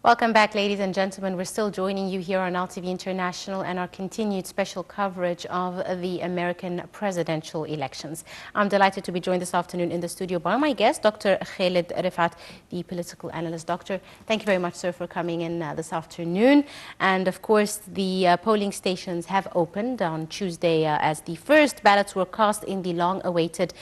Welcome back, ladies and gentlemen. We're still joining you here on Nile TV International and our continued special coverage of the American presidential elections. I'm delighted to be joined this afternoon in the studio by my guest, Dr. Khaled Refat, the political analyst. Doctor, thank you very much, sir, for coming in this afternoon. And of course, the polling stations have opened on Tuesday as the first ballots were cast in the long-awaited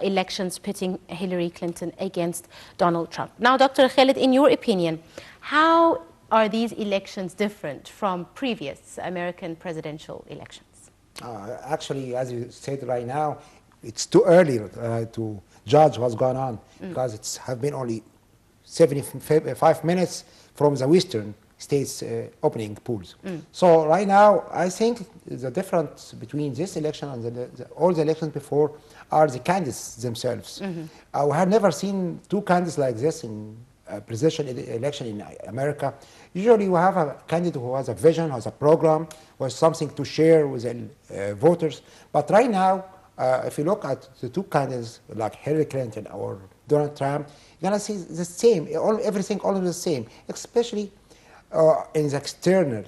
elections pitting Hillary Clinton against Donald Trump. Now, Dr. Khaled, in your opinion, how are these elections different from previous American presidential elections? Actually, as you said right now, it's too early to judge what's going on because it's have been only 75 minutes from the western states opening polls. So right now, I think the difference between this election and all the elections before are the candidates themselves. We have never seen two candidates like this in presidential election in America. Usually we have a candidate who has a vision, has a program, who has something to share with the voters. But right now, if you look at the two candidates like Hillary Clinton or Donald Trump, you're going to see the same, everything all the same, especially in the external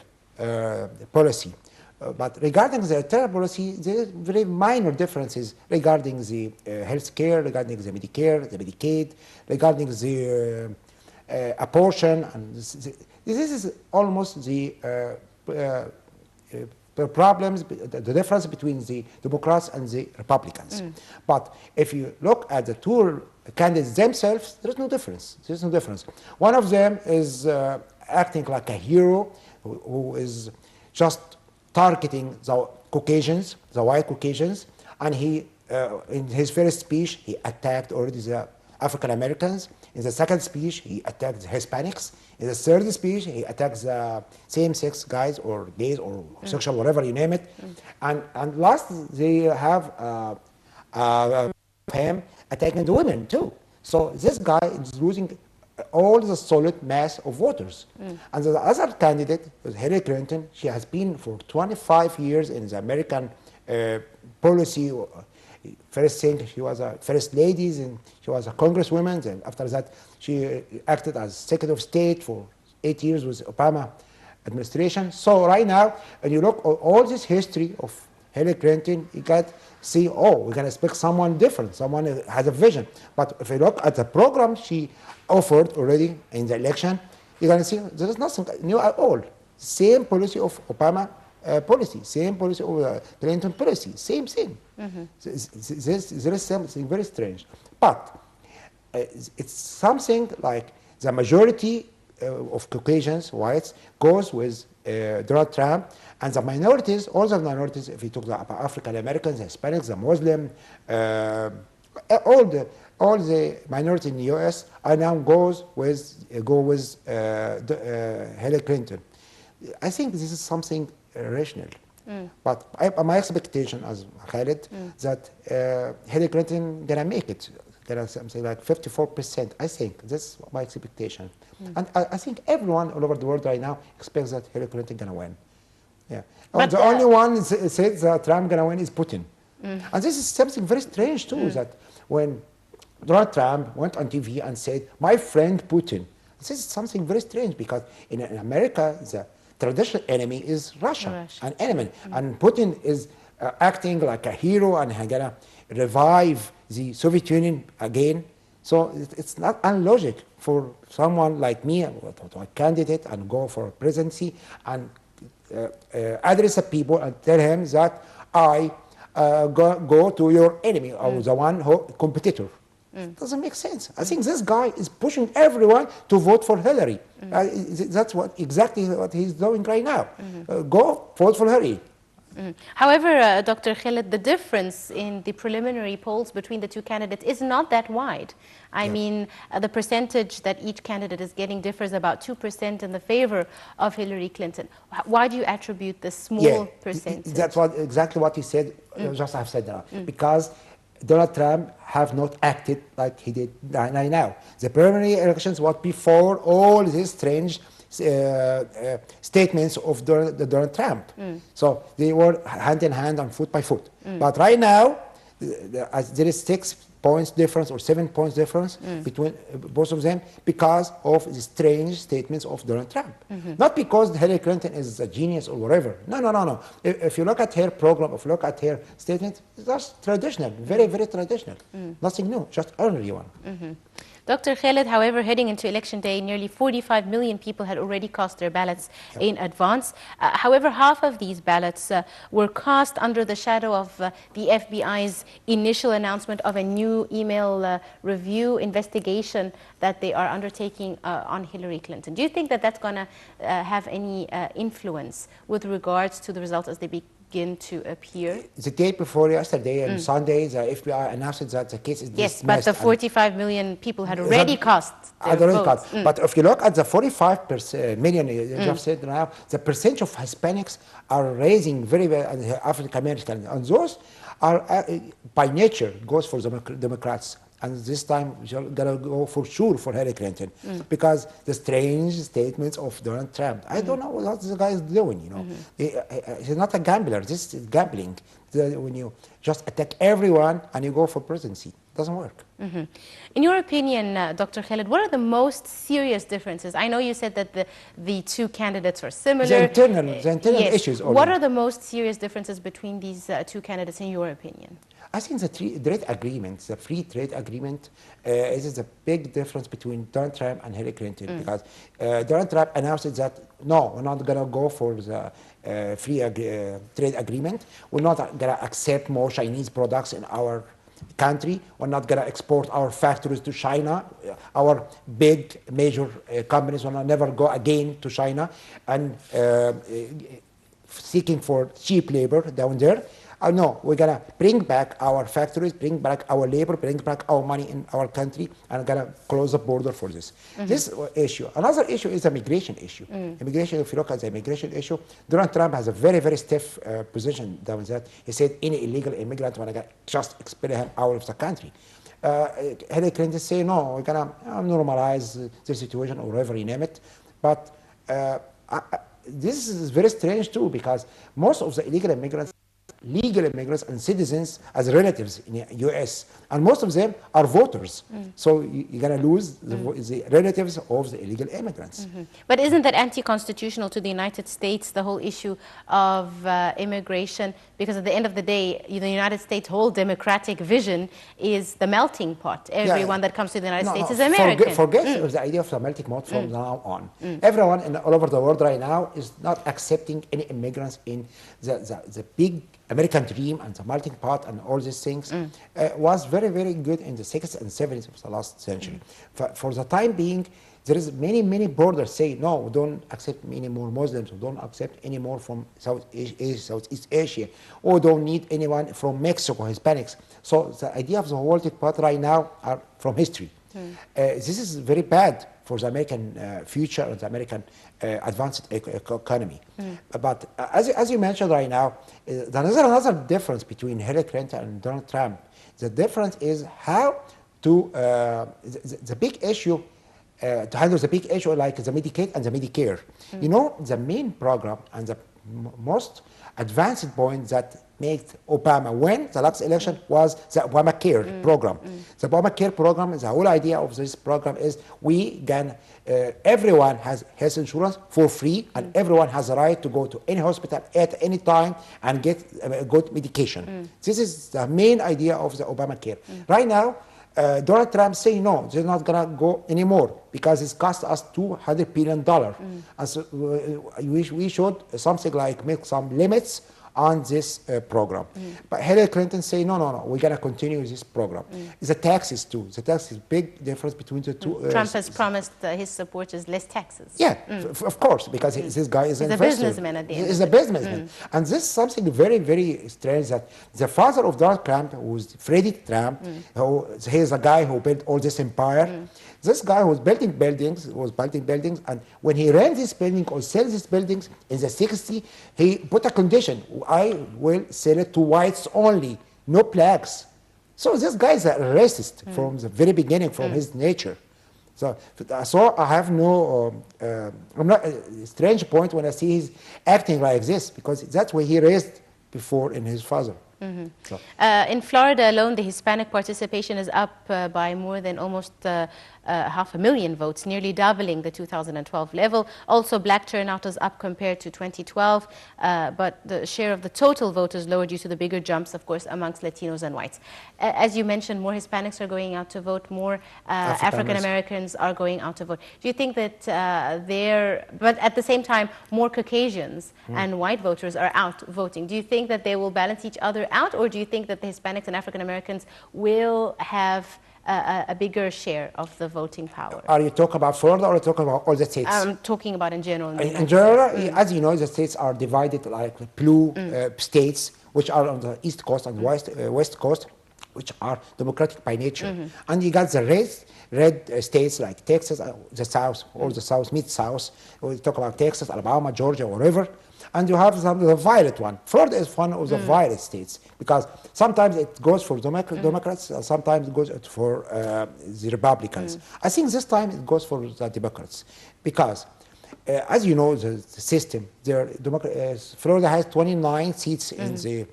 policy. But regarding the internal policy, there are very minor differences regarding the health care, regarding the Medicare, the Medicaid, regarding the abortion. And this is almost the problems, the difference between the Democrats and the Republicans. But if you look at the two candidates themselves, there is no difference. There is no difference. One of them is acting like a hero who is just targeting the Caucasians, the white Caucasians, and he, in his first speech, he attacked already the African Americans. In the second speech, he attacked the Hispanics. In the third speech, he attacks the same-sex guys or gays or sexual, whatever you name it. And last, they have him attacking the women too. So this guy is losing all the solid mass of voters. And the other candidate, Hillary Clinton, she has been for 25 years in the American policy. First thing, she was a first lady, and she was a congresswoman, and after that, she acted as Secretary of State for 8 years with Obama administration. So right now, when you look at all this history of Hillary Clinton, you can see, oh, we're going to expect someone different, someone who has a vision. But if you look at the program she offered already in the election, you're going to see there is nothing new at all. Same policy of Obama policy, same policy of Clinton policy, same thing. There is something very strange. But it's something like the majority of Caucasians, whites, goes with Donald Trump, and the minorities, all the minorities, if you talk about African Americans, Hispanics, the Muslim, all the minorities in the U.S. are now go with Hillary Clinton. I think this is something rational. But my expectation as Khaled that Hillary Clinton gonna make it, gonna something like 54%. I think that's my expectation, and I think everyone all over the world right now expects that Hillary Clinton gonna win. Yeah, but the only one said that Trump gonna win is Putin, and this is something very strange too. That when Donald Trump went on TV and said, "My friend Putin," this is something very strange because in America the traditional enemy is Russia, an enemy, and Putin is acting like a hero and gonna revive the Soviet Union again. So it's not unlogic for someone like me to a candidate and go for presidency and address the people and tell him that I go to your enemy or the one competitor. It doesn't make sense. I think this guy is pushing everyone to vote for Hillary. That's exactly what he's doing right now. Go vote for Hillary. However, Dr. Khaled, the difference in the preliminary polls between the two candidates is not that wide. I mean, the percentage that each candidate is getting differs about 2% in the favor of Hillary Clinton. Why do you attribute this small percentage? That's exactly what he said, just I've said now. Because Donald Trump have not acted like he did right now. The preliminary elections was before all these strange statements of Donald Trump. So they were hand in hand and foot by foot. But right now, there is 6 points difference or 7 points difference between both of them because of the strange statements of Donald Trump. Not because Hillary Clinton is a genius or whatever. No, no, no, no. If you look at her program, if you look at her statements, that's traditional, very, very traditional. Nothing new, just ordinary one. Dr. Khaled, however, heading into election day, nearly 45 million people had already cast their ballots in advance. However, half of these ballots were cast under the shadow of the FBI's initial announcement of a new email review investigation that they are undertaking on Hillary Clinton. Do you think that that's going to have any influence with regards to the results as they begin to appear? The day before yesterday, on Sunday, the FBI announced that the case is dismissed. Yes, but the 45 million people had already cast their votes. But if you look at the 45 million, you have said now, the percentage of Hispanics are raising very well, and African Americans, and those are by nature goes for the Democrats. And this time, we're going to go for sure for Hillary Clinton because the strange statements of Donald Trump. I don't know what this guy is doing, you know. He's not a gambler. This is gambling. When you just attack everyone and you go for presidency. It doesn't work. In your opinion, Dr. Khaled, what are the most serious differences? I know you said that the two candidates are similar. The internal issues. What are the most serious differences between these two candidates, in your opinion? I think the trade agreement, the free trade agreement, is a big difference between Donald Trump and Hillary Clinton because Donald Trump announced that, no, we're not going to go for the free trade agreement. We're not going to accept more Chinese products in our country. We're not going to export our factories to China. Our big major companies will never go again to China and seeking for cheap labor down there. No, we're going to bring back our factories, bring back our labor, bring back our money in our country, and going to close the border for this. This issue. Another issue is the migration issue. Immigration, if you look at the immigration issue, Donald Trump has a very, very stiff position down that. He said any illegal immigrant, when I just expel him out of the country. Hillary Clinton say, no, we're going to normalize the situation, or whatever you name it. But this is very strange, too, because most of the illegal immigrants, legal immigrants and citizens as relatives in the U.S. And most of them are voters. So you're going to lose the relatives of the illegal immigrants. But isn't that anti-constitutional to the United States, the whole issue of immigration? Because at the end of the day, the United States' whole democratic vision is the melting pot. Everyone that comes to the United States is American. Forget the idea of the melting pot from now on. Everyone all over the world right now is not accepting any immigrants in the big American dream and the melting pot and all these things was very, very good in the 60s and 70s of the last century. For the time being, there is many borders say, no, we don't accept any more Muslims, we don't accept any more from Southeast Asia, or don't need anyone from Mexico, Hispanics. So the idea of the melting pot right now are from history. This is very bad for the American future and the American advanced economy. But as you mentioned right now, another difference between Hillary Clinton and Donald Trump, the difference is how to, the big issue, to handle the big issue like the Medicaid and the Medicare. You know, the main program and the most advanced point that made Obama win the last election was the Obamacare program. The Obamacare program, the whole idea of this program is we can, everyone has health insurance for free and everyone has a right to go to any hospital at any time and get good medication. This is the main idea of the Obamacare. Right now, Donald Trump say no, they're not going to go anymore because it's cost us $200 billion. And so we should something like make some limits on this program. But Hillary Clinton say, no, we're going to continue this program. The taxes too. The tax is big difference between the two. Trump has promised his supporters less taxes. Yeah, of course, because this guy is a businessman at the end. He's a businessman. And this is something very, very strange that the father of Donald Trump, who's Freddie Trump, he's a guy who built all this empire. This guy was building buildings, and when he ran this building or sell these buildings in the 60s, he put a condition: I will sell it to whites only, no blacks. So this guy is a racist from the very beginning, from his nature. So I have no, I'm not a strange point when I see he's acting like this, because that's where he raised before in his father. Mm-hmm. So, In Florida alone, the Hispanic participation is up by more than almost 500,000 votes, nearly doubling the 2012 level. Also, black turnout is up compared to 2012, but the share of the total vote is lower due to the bigger jumps, of course, amongst Latinos and whites. As you mentioned, more Hispanics are going out to vote, more African Americans are going out to vote. Do you think that but at the same time, more Caucasians and white voters are out voting? Do you think that they will balance each other out, or do you think that the Hispanics and African Americans will have a bigger share of the voting power? are you talking about Florida or are you talking about all the states? I'm talking about in general. In general, as you know, the states are divided like blue states, which are on the East Coast and West Coast, which are Democratic by nature. And you got the red states like Texas, the South, or the South, Mid-South. We talk about Texas, Alabama, Georgia, wherever. And you have the violet one. Florida is one of the violet states because sometimes it goes for Democrats, and sometimes it goes for the Republicans. I think this time it goes for the Democrats because, as you know, the system, Florida has 29 seats in the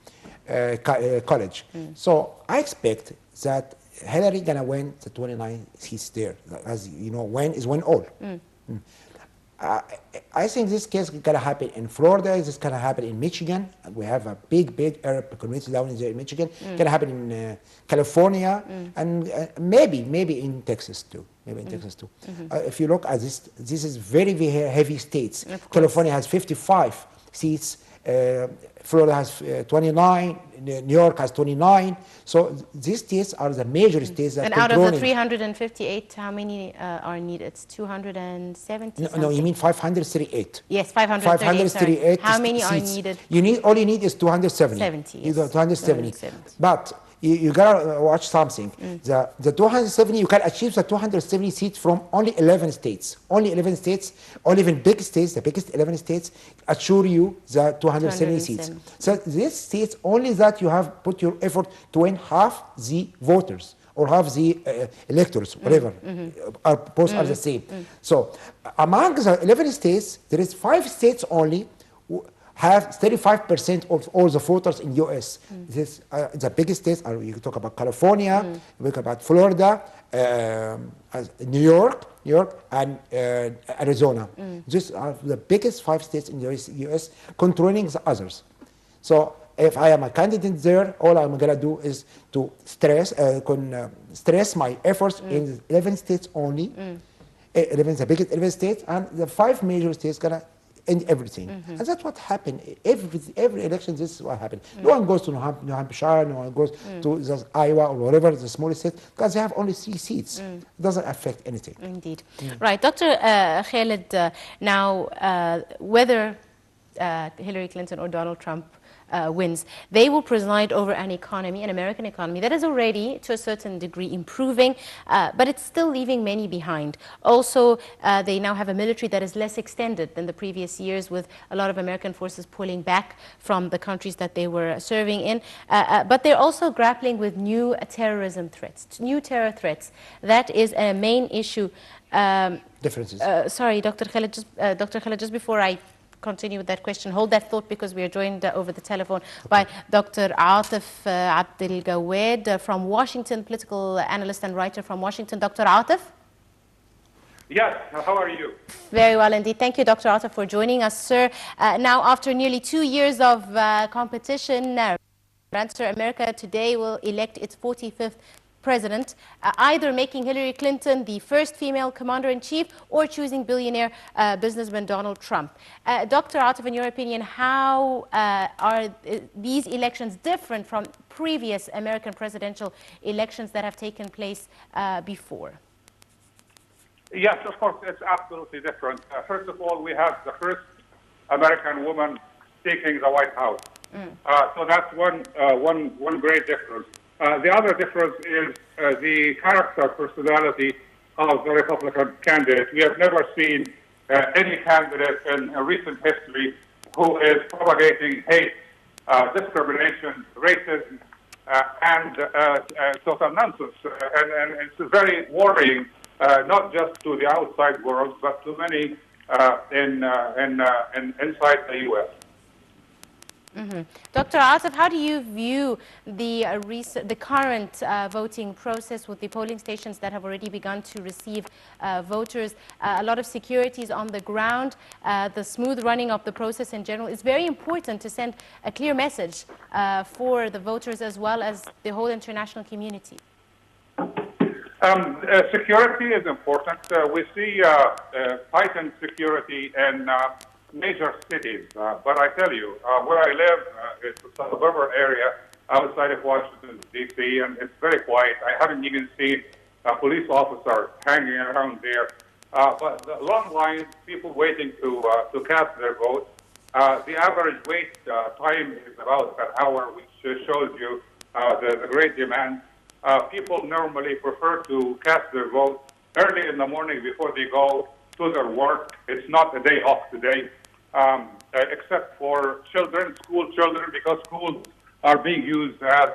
college. So I expect that Hillary gonna win the 29 seats there. As you know, win is win all. I think this case is going to happen in Florida. This is going to happen in Michigan. We have a big Arab community down there in Michigan. It's going to happen in California and maybe in Texas too. If you look at this is very heavy states. California has 55 seats. Florida has 29, New York has 29. So these states are the major states that and out of the 358, how many are needed? It's 270. No, you mean 538. Yes, 538. How many seats. Are needed? All you need is 270. 70. Yes. You got 270. But you gotta watch something. The 270, you can achieve the 270 seats from only 11 states. Only 11 states, or even big states, the biggest 11 states, assure you the 270 seats. So these states, only that you have put your effort to win half the voters or half the electors, whatever, both are the same. So among the 11 states, there is 5 states only have 35% of all the voters in U.S. This, the biggest states are, you talk about California, you talk about Florida, New York, and Arizona. These are the biggest 5 states in the U.S. controlling the others. So if I am a candidate there, all I'm going to do is to stress my efforts in the 11 states only, the biggest 11 states, and the 5 major states going to end everything. And that's what happened. Every election, this is what happened. No one goes to New Hampshire, no one goes to Iowa or whatever, the smallest state, because they have only 3 seats. It doesn't affect anything. Indeed. Right. Dr. Khaled, now whether Hillary Clinton or Donald Trump wins, they will preside over an economy, an American economy, that is already, to a certain degree, improving, but it's still leaving many behind. Also, they now have a military that is less extended than the previous years, with a lot of American forces pulling back from the countries that they were serving in. But they're also grappling with new terrorism threats, new terror threats. That is a main issue. Differences. Sorry, Dr. Khaled, just before I continue with that question, hold that thought, because we are joined over the telephone by Dr. Atif Abdelgawed from Washington, political analyst and writer from Washington. Dr. Atif? Yes, how are you? Very well indeed. Thank you, Dr. Atif, for joining us, sir. Now, after nearly 2 years of competition, America today will elect its 45th president, either making Hillary Clinton the first female commander-in-chief or choosing billionaire businessman Donald Trump. Dr. Atif, in your opinion, how are these elections different from previous American presidential elections that have taken place before? Yes, of course, it's absolutely different. First of all, we have the first American woman taking the White House. So that's one great difference. The other difference is the character, personality of the Republican candidate. We have never seen any candidate in recent history who is propagating hate, discrimination, racism, and total nonsense. And it's very worrying, not just to the outside world, but to many inside the U.S. Dr. Asif, how do you view the current voting process with the polling stations that have already begun to receive voters? A lot of security is on the ground. The smooth running of the process in general is very important to send a clear message for the voters as well as the whole international community. Security is important. We see heightened security in major cities. But I tell you, where I live, it's a suburban area outside of Washington, D.C., and it's very quiet. I haven't even seen a police officer hanging around there. But the long lines, people waiting to cast their vote. The average wait time is about an hour, which shows you the great demand. People normally prefer to cast their vote early in the morning before they go to their work. It's not a day off today. Except for children, school children, because schools are being used as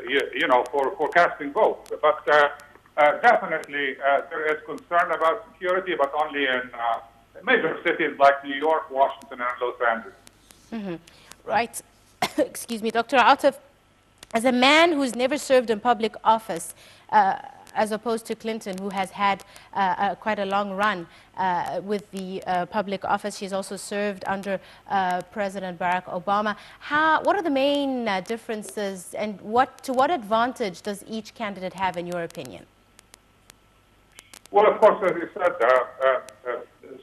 you know, for casting votes. But definitely there is concern about security, but only in major cities like New York, Washington, and Los Angeles. Right. Excuse me, Dr. Atif, as a man who's never served in public office, as opposed to Clinton, who has had quite a long run with the public office. She's also served under President Barack Obama. What are the main differences, and to what advantage does each candidate have, in your opinion? Well, of course, as you said,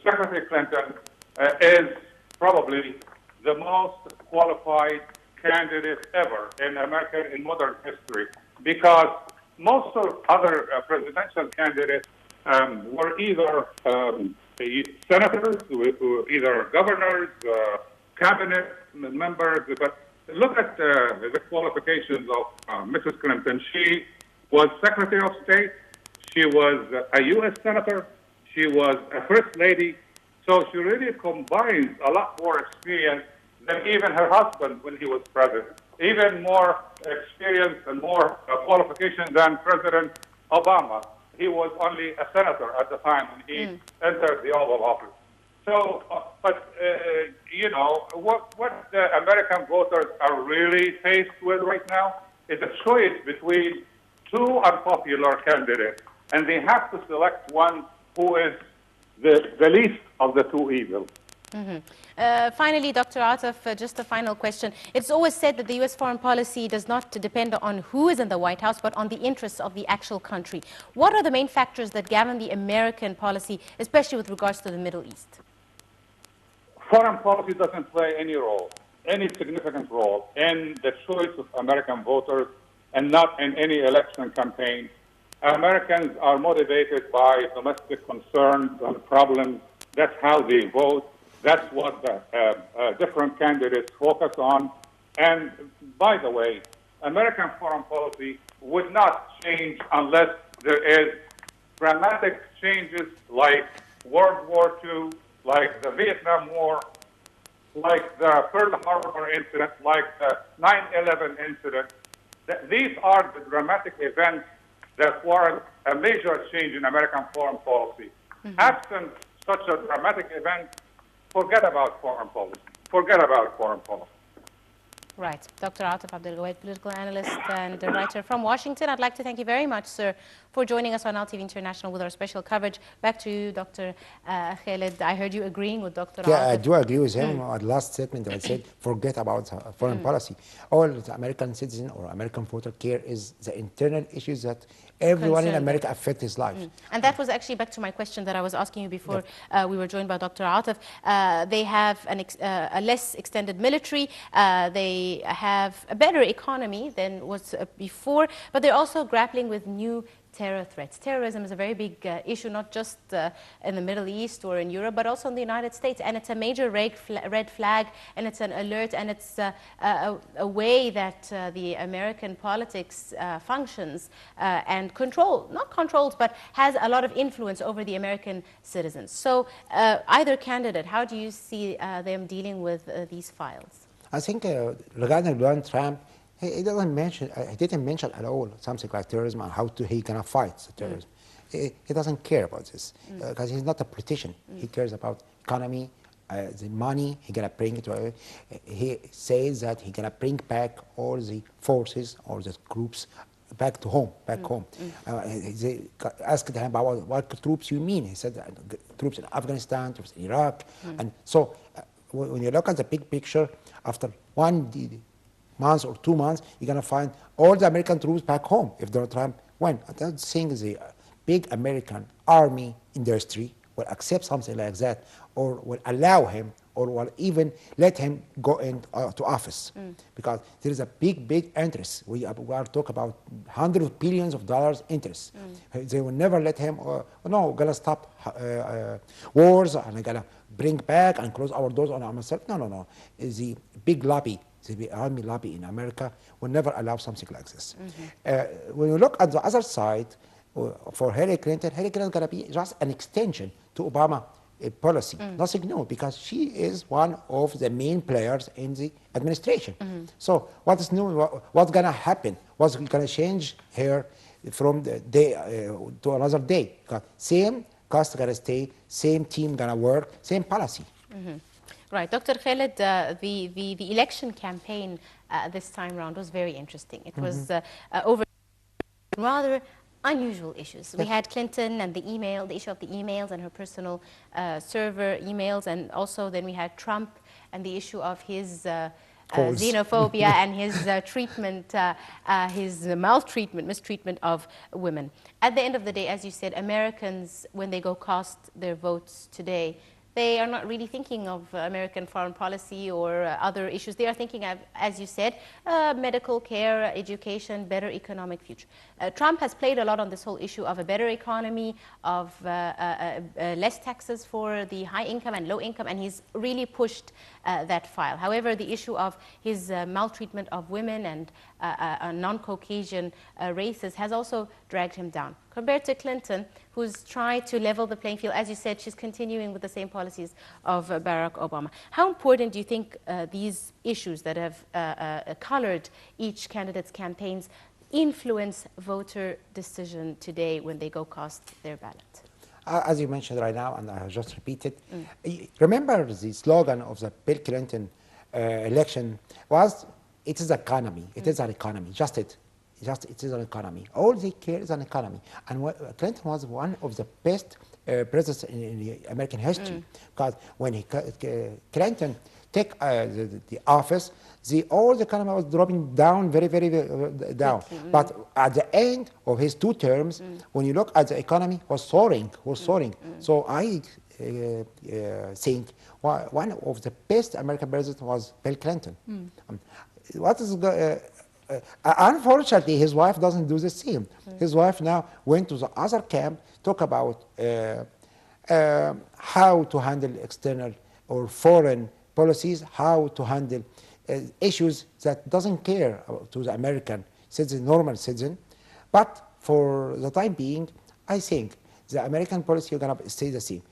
Secretary Clinton is probably the most qualified candidate ever in American in modern history, because most of other presidential candidates were either senators, either governors, cabinet members. But look at the qualifications of Mrs. Clinton. She was Secretary of State. She was a U.S. Senator. She was a First Lady. So she really combines a lot more experience than even her husband when he was president. Even more experience and more qualifications than President Obama. He was only a senator at the time when he entered the Oval Office. So, you know, what the American voters are really faced with right now is a choice between two unpopular candidates, and they have to select one who is the least of the two evils. Finally, Dr. Atif, just a final question. It's always said that the U.S. foreign policy does not depend on who is in the White House, but on the interests of the actual country. What are the main factors that govern the American policy, especially with regards to the Middle East? Foreign policy doesn't play any role, any significant role in the choice of American voters, and not in any election campaign. Americans are motivated by domestic concerns and problems. That's how they vote. That's what the different candidates focus on. And by the way, American foreign policy would not change unless there is dramatic changes like World War II, like the Vietnam War, like the Pearl Harbor incident, like the 9/11 incident. These are the dramatic events that warrant a major change in American foreign policy. Absent such a dramatic event, forget about foreign policy. Forget about foreign policy. Right. Dr. Atif Abdelgawed, political analyst and writer from Washington. I'd like to thank you very much, sir, for joining us on Nile TV International with our special coverage. Back to you, Dr. Khaled. I heard you agreeing with Dr. Atif. Yeah, I do agree with him on the last statement that I said, forget about foreign policy. All the American citizen or American voter care is the internal issues that everyone in America affect his life. And that was actually back to my question that I was asking you before we were joined by Dr. Atif. They have a less extended military. They have a better economy than was before, but they're also grappling with new terror threats. Terrorism is a very big issue, not just in the Middle East or in Europe, but also in the United States. And it's a major red flag, and it's an alert, and it's a way that the American politics functions and not controls, but has a lot of influence over the American citizens. So either candidate, how do you see them dealing with these files? I think regarding Donald Trump, he didn't mention at all something like terrorism and how he gonna fight the terrorism. He doesn't care about this because he's not a politician. He cares about economy, the money, he gonna bring it. He says that he gonna bring back all the forces or the groups back to home, back home. They asked him about what troops you mean. He said troops in Afghanistan, troops in Iraq, and so when you look at the big picture, after 1 month or 2 months, you're gonna find all the American troops back home if Donald Trump win. I don't think the big American army industry will accept something like that, or will allow him, or will even let him go into office, because there is a big interest. We are talking about hundreds of billions of dollars interest. They will never let him. No, we're gonna stop wars, and we're gonna bring back and close our doors on ourselves. No. The big lobby, the army lobby in America, will never allow something like this. When you look at the other side, for Hillary Clinton is going to be just an extension to Obama policy. Nothing new, because she is one of the main players in the administration. So what is new? What's going to happen? What's going to change here from the day to another day? Because same cost going to stay, same team going to work, same policy. Right. Dr. Khaled, the election campaign this time round was very interesting. It was over rather unusual issues. We had Clinton and the issue of the emails and her personal server emails, and also then we had Trump and the issue of his xenophobia and his treatment, his mistreatment of women. At the end of the day, as you said, Americans, when they go cast their votes today, they are not really thinking of American foreign policy or other issues. They are thinking of, as you said, medical care, education, better economic future. Trump has played a lot on this whole issue of a better economy, of less taxes for the high income and low income, and he's really pushed that file. However, the issue of his maltreatment of women and non-Caucasian races has also dragged him down. Compared to Clinton, who's tried to level the playing field. As you said, she's continuing with the same policies of Barack Obama. How important do you think these issues that have colored each candidate's campaigns influence voter decision today when they go cast their ballot? As you mentioned right now, and I have just repeated, remember the slogan of the Bill Clinton election was, it is economy, it is an economy, just it is an economy. All they care is an economy. And Clinton was one of the best presidents in the American history, because when Clinton took the office, all the economy was dropping down very down. But at the end of his 2 terms, when you look at the economy, was soaring. So I think one of the best American presidents was Bill Clinton. What is unfortunately, his wife doesn't do the same. His wife now went to the other camp, talk about how to handle external or foreign policies, how to handle issues that doesn't care to the American citizen, normal citizen. But for the time being, I think the American policy is going to stay the same,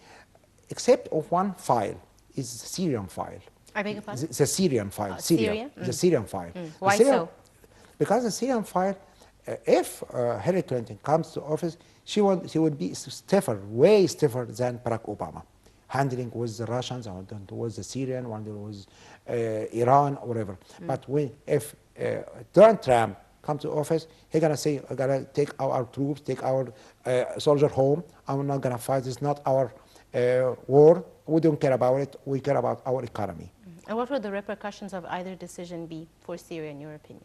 except of one file, is the Syrian file. I beg your pardon? The Syrian file. Syria? The Syrian file. Why so? Because the Syrian file, if Hillary Clinton comes to office, she would be stiffer, way stiffer than Barack Obama, handling with the Russians, or with the Syrian, one with Iran, or whatever. But if Donald Trump comes to office, he's going to say, we're going to take our troops, take our soldiers home, and we're not going to fight. It's not our war. We don't care about it. We care about our economy. And what would the repercussions of either decision be for Syria, in your opinion?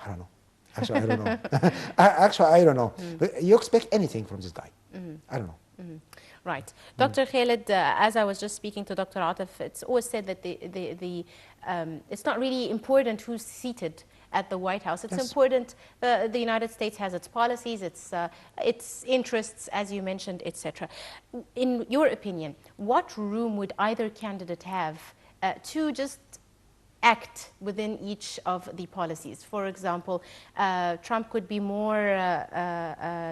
I don't know. Actually, I don't know. Actually, I don't know. You expect anything from this guy. I don't know. Right. Dr. Khaled, as I was just speaking to Dr. Atif, it's always said that it's not really important who's seated at the White House. It's important. The United States has its policies, its interests, as you mentioned, etc. In your opinion, what room would either candidate have to just act within each of the policies? For example, Trump could be more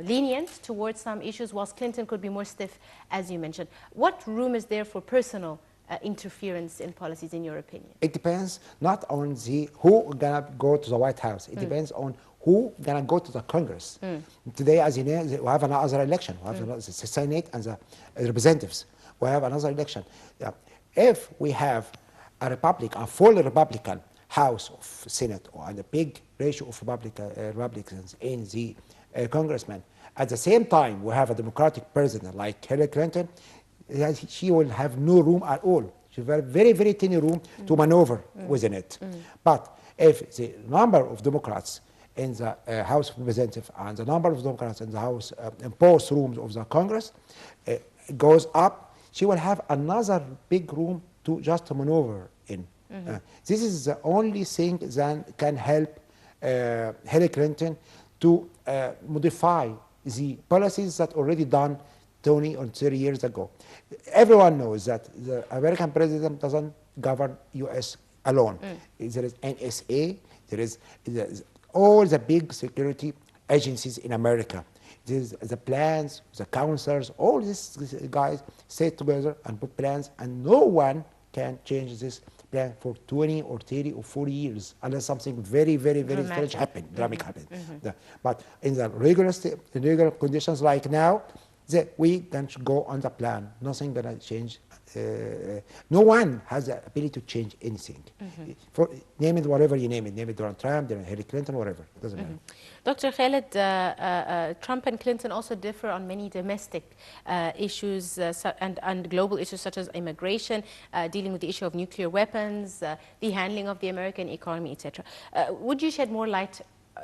lenient towards some issues, whilst Clinton could be more stiff, as you mentioned. What room is there for personal interference in policies, in your opinion? It depends not on who gonna go to the White House. It depends on who gonna go to the Congress. Today, as you know, we have another election. We have the Senate and the representatives. We have another election. if we have a full Republican House of Senate and a big ratio of Republicans in the congressmen, at the same time we have a Democratic president like Hillary Clinton, she will have no room at all. She will have very, very tiny room to maneuver within it. But if the number of Democrats in the House of Representatives and the number of Democrats in the House, in both rooms of the Congress, goes up, she will have another big room to just maneuver in. This is the only thing that can help Hillary Clinton to modify the policies that already done 20 or 30 years ago. Everyone knows that the American president doesn't govern U.S. alone. There is NSA, there is all the big security agencies in America. There's the plans, the counselors, all these guys sit together and put plans, and no one can change this plan for 20 or 30 or 40 years unless something very, very, very strange happens, dramatic happens. But in the regular conditions like now, we can go on the plan. Nothing gonna change. No one has the ability to change anything. Name it whatever you name it. Name it Donald Trump, Hillary Clinton, whatever. It doesn't matter. Dr. Khaled, Trump and Clinton also differ on many domestic issues and global issues such as immigration, dealing with the issue of nuclear weapons, the handling of the American economy, etc. Would you shed more light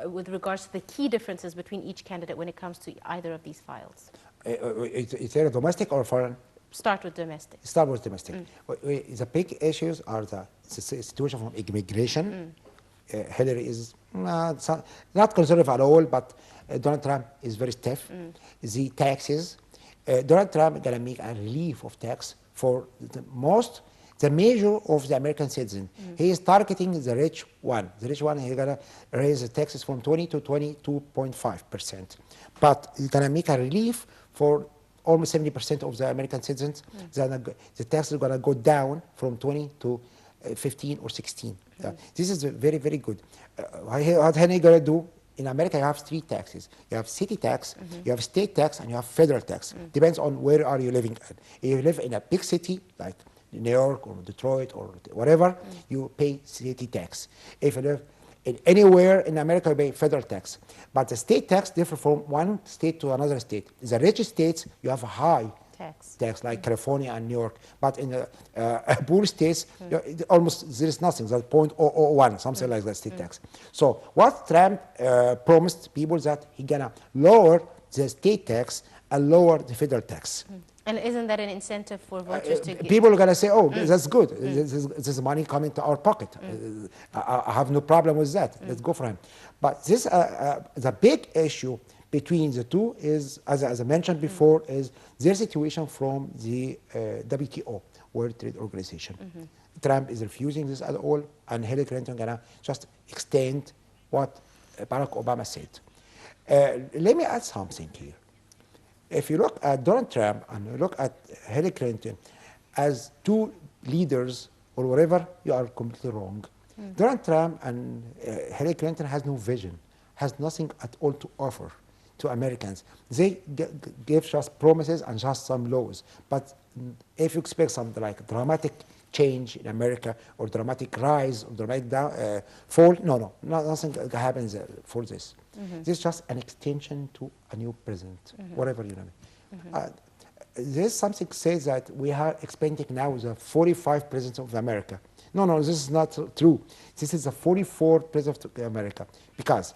with regards to the key differences between each candidate when it comes to either of these files? Is there a domestic or foreign? Start with domestic. Start with domestic. The big issues are the situation from immigration. Hillary is not conservative at all, but Donald Trump is very stiff. The taxes. Donald Trump is going to make a relief of tax for the major of the American citizen. He is targeting the rich one. The rich one, he's going to raise the taxes from 20 to 22.5%. But he's going to make a relief for almost 70% of the American citizens. The tax is going to go down from 20 to 15 or 16. This is very, very good. What are you going to do? In America, you have three taxes. You have city tax, you have state tax, and you have federal tax. Depends on where are you living at. If you live in a big city, like New York or Detroit or whatever, you pay city tax. If you live in anywhere in America, you pay federal tax. But the state tax differs from one state to another state. In the rich states, you have a high tax like California and New York. But in the poor states, almost there is nothing. That's 0.001, something like that state tax. So what Trump promised people that he's going to lower the state tax and lower the federal tax. And isn't that an incentive for voters to give? People are going to say, oh, that's good. This is money coming to our pocket. I have no problem with that. Let's go for him. But this, the big issue between the two is, as I mentioned before, is their situation from the WTO, World Trade Organization. Trump is refusing this at all, and Hillary Clinton going to just extend what Barack Obama said. Let me add something here. If you look at Donald Trump and you look at Hillary Clinton as two leaders or whatever, you are completely wrong. Donald Trump and Hillary Clinton has no vision, has nothing at all to offer to Americans. They give just promises and just some laws. But if you expect something like dramatic change in America or dramatic rise or dramatic fall, nothing happens for this. This is just an extension to a new president, whatever you know. There's something says that we are expecting now the 45 presidents of America. No, this is not true. This is the 44 presidents of America, because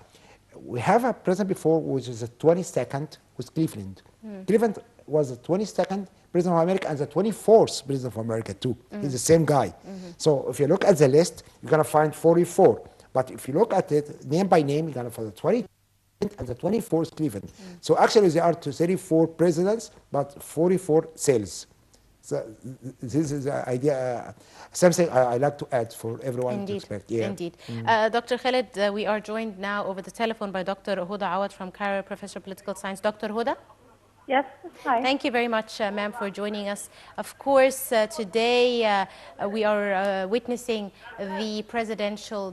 we have a president before, which is the 22nd, was Cleveland. Cleveland was the 22nd president of America and the 24th president of America too. He's the same guy. So if you look at the list, you're going to find 44. But if you look at it name by name, you're going to find the 20th and the 24th Cleveland. So actually there are 34 presidents, but 44 sales. So this is the idea, something I like to add for everyone to expect. Indeed. Dr. Khaled, we are joined now over the telephone by Dr. Huda Awad from Cairo, Professor of Political Science. Dr. Huda? Yes, hi. Thank you very much, ma'am, for joining us. Of course, today we are witnessing the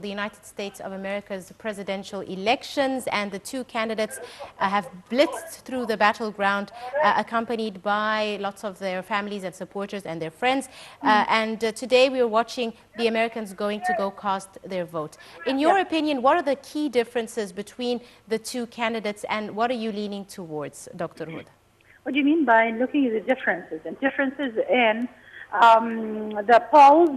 United States of America's presidential elections, and the two candidates have blitzed through the battleground, accompanied by lots of their families and supporters and their friends. And today we are watching the Americans going to go cast their vote. In your opinion, what are the key differences between the two candidates, and what are you leaning towards, Dr. Huda? What do you mean by looking at the differences? And differences in the polls,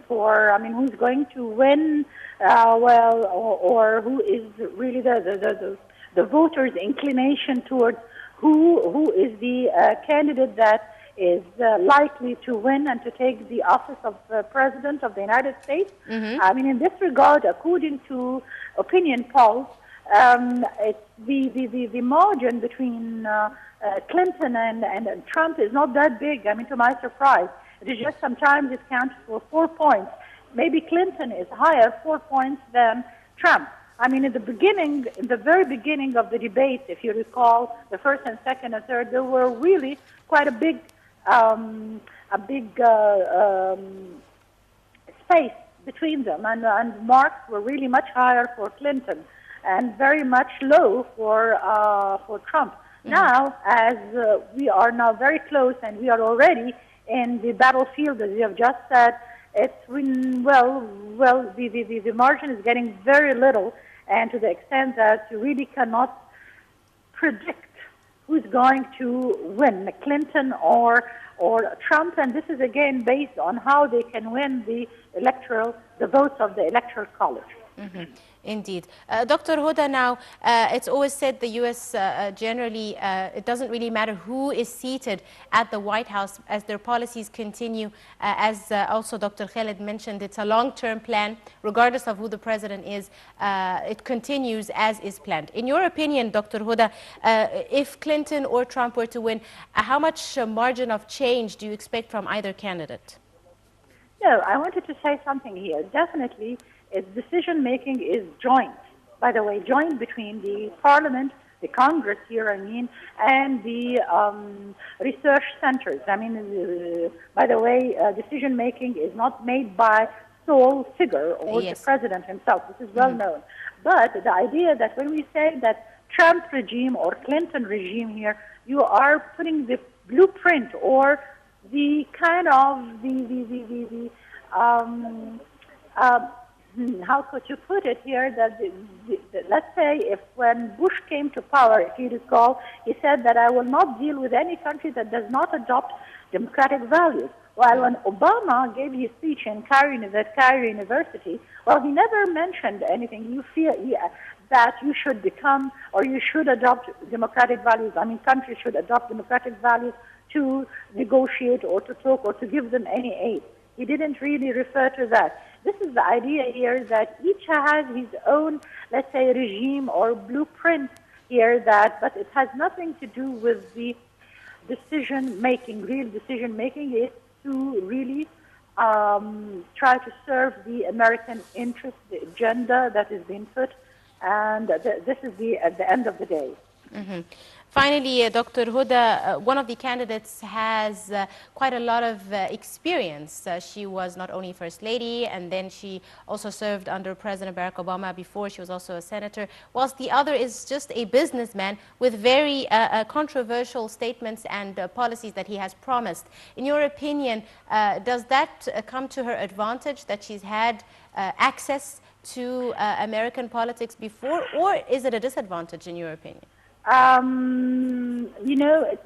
who's going to win, or who is really the voters' inclination towards who is the candidate that is likely to win and to take the office of President of the United States. In this regard, according to opinion polls, it's the margin between Clinton and Trump is not that big. To my surprise, it is just sometimes it counts for 4 points. Maybe Clinton is higher 4 points than Trump. In the very beginning of the debate, if you recall, the first and second and third, there were really quite a big space between them, and marks were really much higher for Clinton and very much low for Trump. Now, as we are now very close and we are already in the battlefield, as you have just said, the margin is getting very little, and to the extent that you really cannot predict who's going to win, Clinton or Trump, and this is again based on how they can win the votes of the Electoral College. Indeed. Dr. Huda, now, it's always said the U.S. Generally, it doesn't really matter who is seated at the White House as their policies continue. As also Dr. Khaled mentioned, it's a long-term plan. Regardless of who the president is, it continues as is planned. In your opinion, Dr. Huda, if Clinton or Trump were to win, how much margin of change do you expect from either candidate? No, I wanted to say something here. Definitely, decision-making is joint, by the way, joint between the Parliament, the Congress here, and the research centers. By the way, decision-making is not made by sole figure or the president himself. This is well known. But the idea that when we say that Trump regime or Clinton regime here, you are putting the blueprint or the kind of how could you put it here, that let's say if when Bush came to power, if you recall, he said that I will not deal with any country that does not adopt democratic values. While when Obama gave his speech in Cairo University, well, he never mentioned anything. You feel that you should become or you should adopt democratic values. Countries should adopt democratic values to negotiate or to talk or to give them any aid. He didn't really refer to that. This is the idea here that each has his own, let's say, regime or blueprint here, but it has nothing to do with the decision-making. Real decision-making is to really try to serve the American interest, the agenda that is being put, and this is at the end of the day. Finally, Dr. Huda, one of the candidates has quite a lot of experience. She was not only First Lady, and then she also served under President Barack Obama before. She was also a senator, whilst the other is just a businessman with very controversial statements and policies that he has promised. In your opinion, does that come to her advantage, that she's had access to American politics before, or is it a disadvantage in your opinion?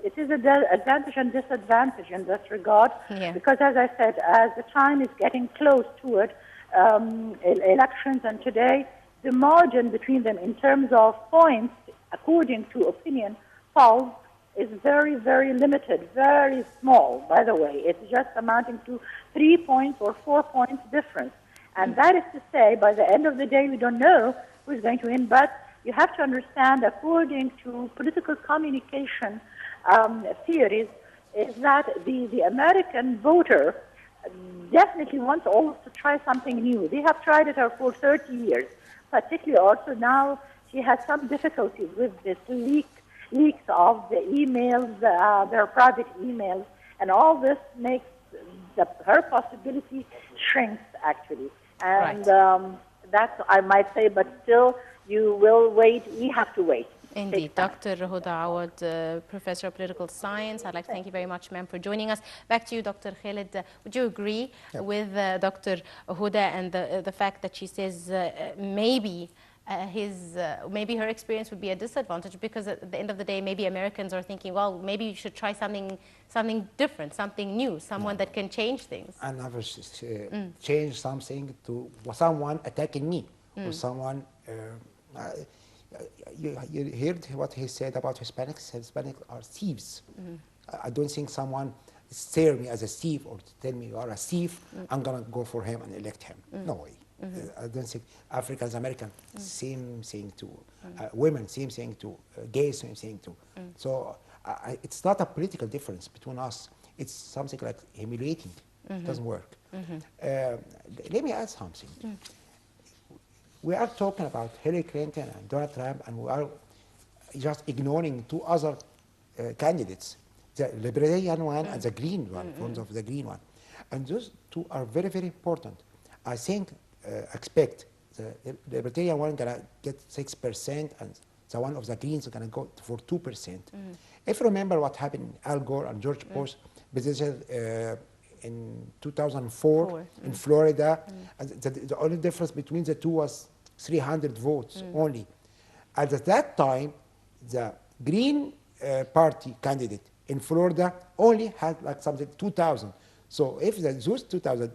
It is an advantage and disadvantage in this regard, because as I said, as the time is getting close toward elections, and today the margin between them in terms of points, according to opinion polls, is very, very limited, very small, by the way. It's just amounting to 3 points or 4 points difference. And that is to say, by the end of the day, we don't know who's going to win, but you have to understand, according to political communication theories, is that the American voter definitely wants always to try something new. They have tried it for 30 years, particularly also now she has some difficulties with this leaks of the emails, their private emails, and all this makes her possibility shrinks actually. And that's, I might say, but still, you will wait. We have to wait. Indeed. Dr. Huda Awad, Professor of Political Science, I'd like to thank you very much, ma'am, for joining us. Back to you, Dr. Khaled. Would you agree with Dr. Huda and the fact that she says maybe maybe her experience would be a disadvantage, because at the end of the day, maybe Americans are thinking, well, maybe you should try something different, something new, someone that can change things. I never change something to someone attacking me or someone. You heard what he said about Hispanics. Hispanics are thieves. I don't think someone stare me as a thief or tell me you are a thief. I'm gonna go for him and elect him. No way. I don't think Africans, Americans, same thing too. Women, same thing too. Gays, same thing too. So it's not a political difference between us. It's something like humiliating. It doesn't work. Let me add something. We are talking about Hillary Clinton and Donald Trump, and we are just ignoring two other candidates, the libertarian one and the green one, front of the green one. And those two are very, very important. I think, expect the libertarian one gonna get 6%, and the one of the greens are gonna go for 2%. If you remember what happened in Al Gore and George Bush, in 2004 in Florida, and the only difference between the two was 300 votes only. And at that time, the Green Party candidate in Florida only had like something 2,000. So if those 2,000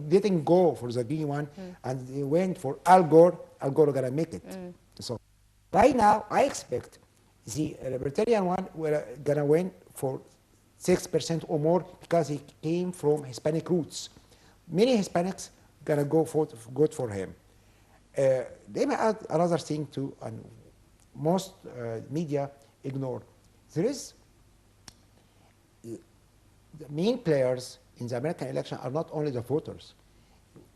didn't go for the Green one and they went for Al Gore was gonna make it. So right now, I expect the Libertarian one will gonna win for 6% or more, because he came from Hispanic roots. Many Hispanics gonna go vote for him. Let me add another thing too, and most media ignore. There is the main players in the American election are not only the voters.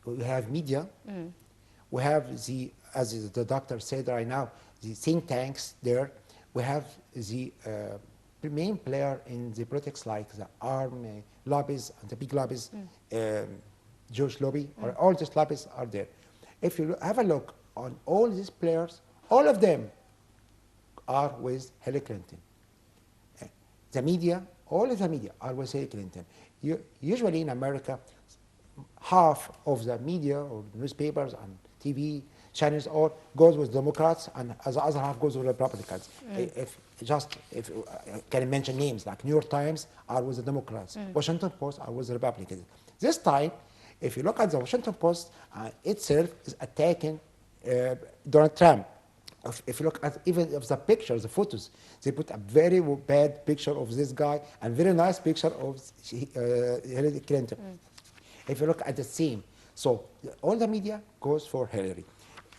We have media. We have as the doctor said right now, the think tanks there. We have the main player in the politics, like the army lobbies and the big lobbies, Jewish lobby, or all these lobbies are there. If you have a look on all these players, all of them are with Hillary Clinton. The media, all of the media are with Hillary Clinton. Usually in America, half of the media or newspapers and TV channels all goes with Democrats, and the other half goes with Republicans. If I can mention names like New York Times are with the Democrats, Washington Post are with the Republicans. This time, if you look at the Washington Post itself is attacking Donald Trump. If you look at even of the pictures, the photos, they put a very bad picture of this guy and very nice picture of Hillary Clinton. If you look at the same, so all the media goes for Hillary.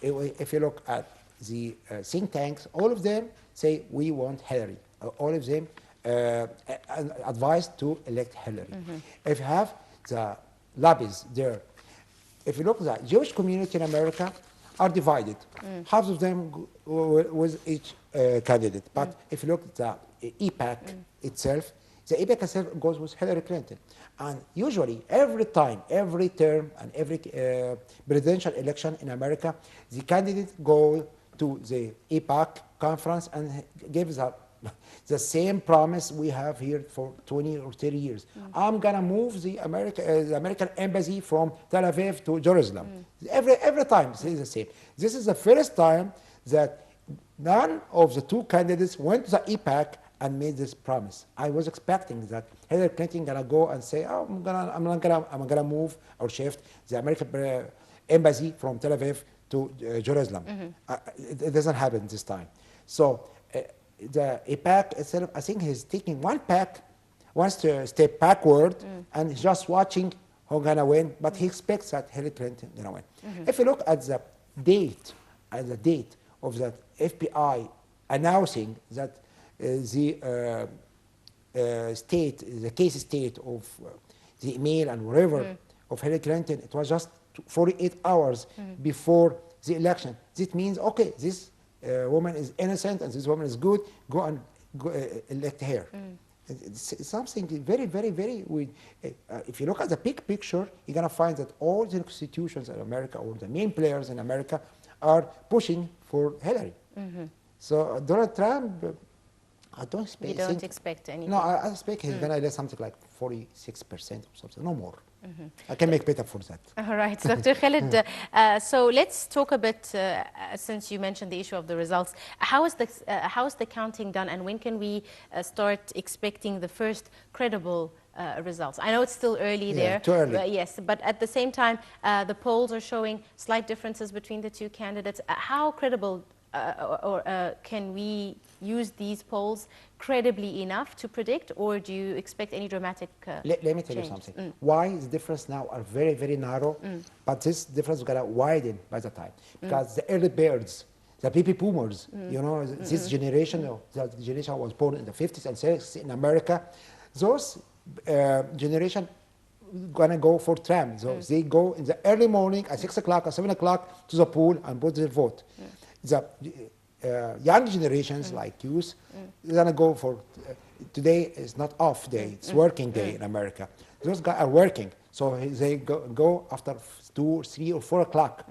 If you look at the think tanks, all of them say we want Hillary. All of them advise to elect Hillary. If you have the lobbies there, if you look at the Jewish community in America are divided. Half of them with each candidate. But if you look at the EPAC itself, the EPAC itself goes with Hillary Clinton. And usually, every time, every term, and every presidential election in America, the candidates go to the EPAC conference and gives up the same promise we have here for 20 or 30 years. I'm going to move the American embassy from Tel Aviv to Jerusalem. Every time, it's the same. This is the first time that none of the two candidates went to the EPAC and made this promise. I was expecting that Hillary Clinton gonna go and say, "Oh, I'm gonna move or shift the American embassy from Tel Aviv to Jerusalem." It doesn't happen this time. So the AIPAC itself, I think he's taking wants to step backward and he's just watching who's gonna win, but he expects that Hillary Clinton gonna win. If you look at the date of the FBI announcing that the case state of the email and whatever of Hillary Clinton, it was just 48 hours before the election. This means, okay, this woman is innocent and this woman is good, go and elect her. It's something very, very, very weird. If you look at the big picture, you're going to find that all the institutions in America, or the main players in America, are pushing for Hillary. So Donald Trump, I don't expect. You don't expect anything? No, I expect he's going to get something like 46% or something, no more. I can make better for that. All right, Dr. Khaled. So let's talk a bit, since you mentioned the issue of the results. How is the counting done, and when can we start expecting the first credible results? I know it's still early there. Too early. Yes, but at the same time, the polls are showing slight differences between the two candidates. How credible can we use these polls credibly enough to predict, or do you expect any dramatic Let me tell you something. Why the difference now are very, very narrow, but this difference is going to widen by the time. Because the early birds, the baby boomers, you know, this generation, that generation was born in the 50s and 60s in America, those generation going to go for Trump. So they go in the early morning at 6 o'clock or 7 o'clock to the pool and put their vote. The young generations like youth, they're going to go for, today is not off day, it's working day in America. Those guys are working, so they go after 2, 3, or 4 o'clock.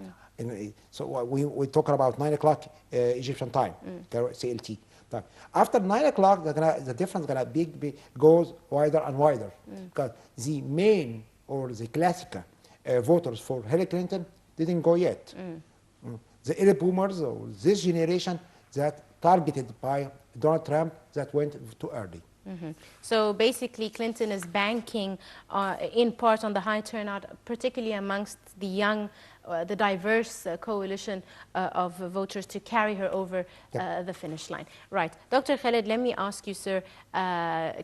So we're talking about 9 o'clock Egyptian time, CLT. After 9 o'clock, the difference is going to goes wider and wider. Because the main or the classical voters for Hillary Clinton didn't go yet. The early boomers, or this generation that targeted by Donald Trump, that went too early. So basically, Clinton is banking in part on the high turnout, particularly amongst the young, the diverse coalition of voters, to carry her over the finish line. Right. Dr. Khaled, let me ask you, sir,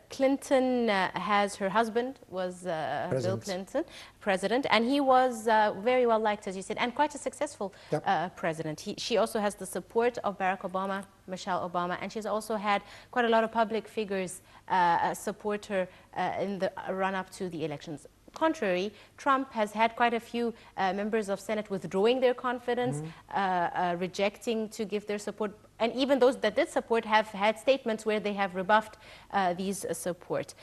Clinton has, her husband was Bill Clinton, president, and he was very well liked, as you said, and quite a successful president. She also has the support of Barack Obama, Michelle Obama, and she's also had quite a lot of public figures support her in the run-up to the elections. Contrary, Trump has had quite a few members of Senate withdrawing their confidence, rejecting to give their support, and even those that did support have had statements where they have rebuffed these support.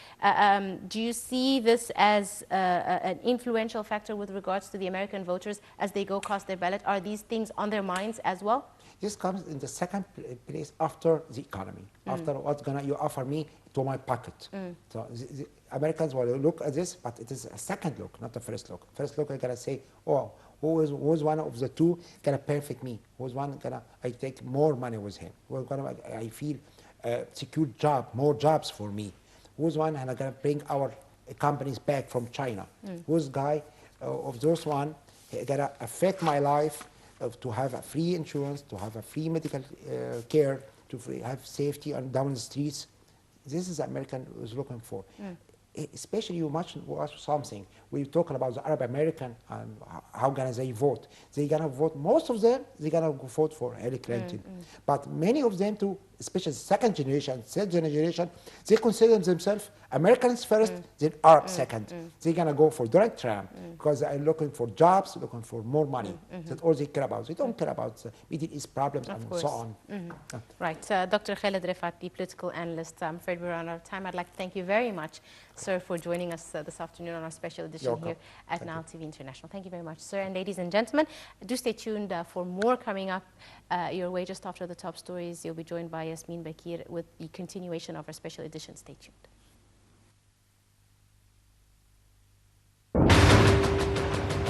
Do you see this as an influential factor with regards to the American voters as they go cast their ballot? Are these things on their minds as well? This comes in the second place after the economy, after what's gonna you offer me to my pocket. So the Americans will look at this, but it is a second look, not the first look. First look, I gotta say, oh, who's one of the two gonna perfect me? Who's one gonna I take more money with him? Who's gonna I feel secure job, more jobs for me? Who's one and I gonna bring our companies back from China? Who's guy of those one gonna affect my life? To have a free insurance, to have a free medical care, to have safety down the streets. This is American is looking for. Especially you watch something. We're talking about the Arab American and how gonna they vote. They're gonna vote, most of them, they're gonna vote for Hillary Clinton. But many of them too, especially second generation, third generation, they consider themselves Americans first, then Arab second. They're gonna go for Donald Trump because they're looking for jobs, looking for more money. That's all they care about. They don't care about Middle East problems and so on. Right. Dr. Khaled Refat, the political analyst. I'm afraid we're out of time. I'd like to thank you very much, sir, for joining us this afternoon on our special edition here at Nile TV International. Thank you very much, sir. And ladies and gentlemen, do stay tuned for more coming up your way just after the top stories. You'll be joined by Yasmin Bakir with the continuation of our special edition. Stay tuned.